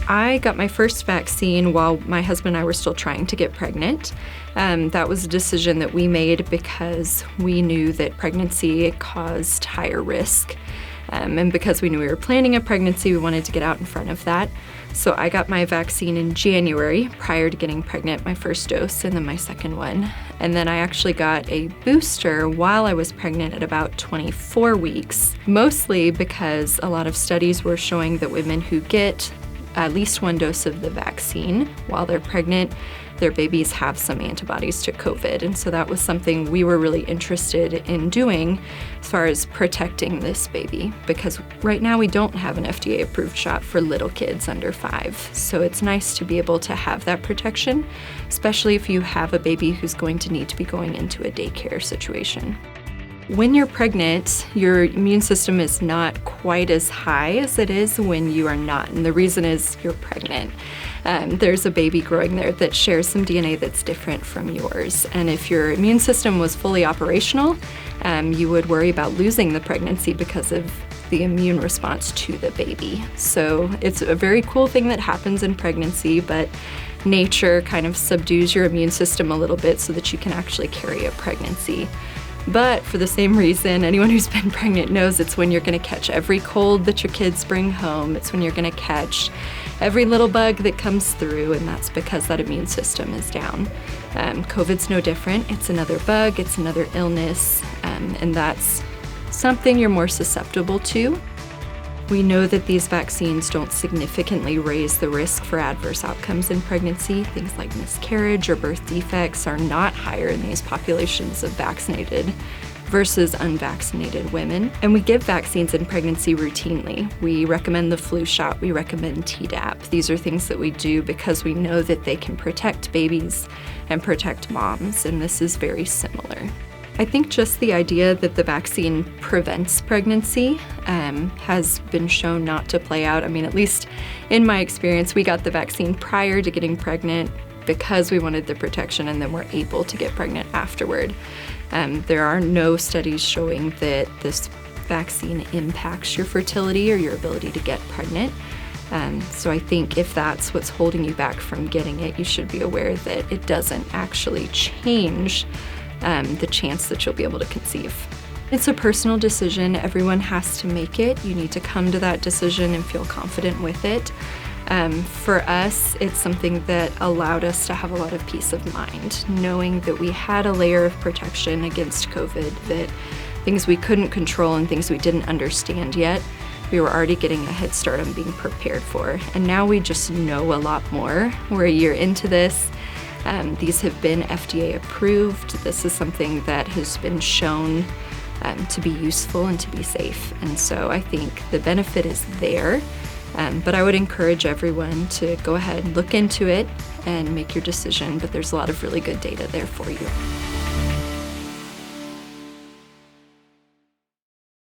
I got my first vaccine while my husband and I were still trying to get pregnant. That was a decision that we made because we knew that pregnancy caused higher risk. And because we knew we were planning a pregnancy, we wanted to get out in front of that. So I got my vaccine in January prior to getting pregnant, my first dose, and then my second one. And then I actually got a booster while I was pregnant at about 24 weeks, mostly because a lot of studies were showing that women who get at least one dose of the vaccine while they're pregnant, their babies have some antibodies to COVID. And so that was something we were really interested in doing as far as protecting this baby, because right now we don't have an FDA-approved shot for little kids under 5. So it's nice to be able to have that protection, especially if you have a baby who's going to need to be going into a daycare situation. When you're pregnant, your immune system is not quite as high as it is when you are not, and the reason is you're pregnant. There's a baby growing there that shares some DNA that's different from yours, and if your immune system was fully operational, you would worry about losing the pregnancy because of the immune response to the baby. So it's a very cool thing that happens in pregnancy, but nature kind of subdues your immune system a little bit so that you can actually carry a pregnancy. But for the same reason, anyone who's been pregnant knows it's when you're going to catch every cold that your kids bring home. It's when you're going to catch every little bug that comes through, and that's because that immune system is down. COVID's no different. It's another bug, it's another illness, and that's something you're more susceptible to. We know that these vaccines don't significantly raise the risk for adverse outcomes in pregnancy. Things like miscarriage or birth defects are not higher in these populations of vaccinated versus unvaccinated women. And we give vaccines in pregnancy routinely. We recommend the flu shot, we recommend Tdap. These are things that we do because we know that they can protect babies and protect moms, and this is very similar. I think just the idea that the vaccine prevents pregnancy has been shown not to play out. I mean, at least in my experience, we got the vaccine prior to getting pregnant because we wanted the protection, and then we're able to get pregnant afterward. There are no studies showing that this vaccine impacts your fertility or your ability to get pregnant. So I think if that's what's holding you back from getting it, you should be aware that it doesn't actually change the chance that you'll be able to conceive. It's a personal decision. Everyone has to make it. You need to come to that decision and feel confident with it. For us, it's something that allowed us to have a lot of peace of mind, knowing that we had a layer of protection against COVID, that things we couldn't control and things we didn't understand yet, we were already getting a head start on being prepared for. And now we just know a lot more. We're a year into this. These have been FDA approved. This is something that has been shown to be useful and to be safe. And so I think the benefit is there, but I would encourage everyone to go ahead and look into it and make your decision, but there's a lot of really good data there for you.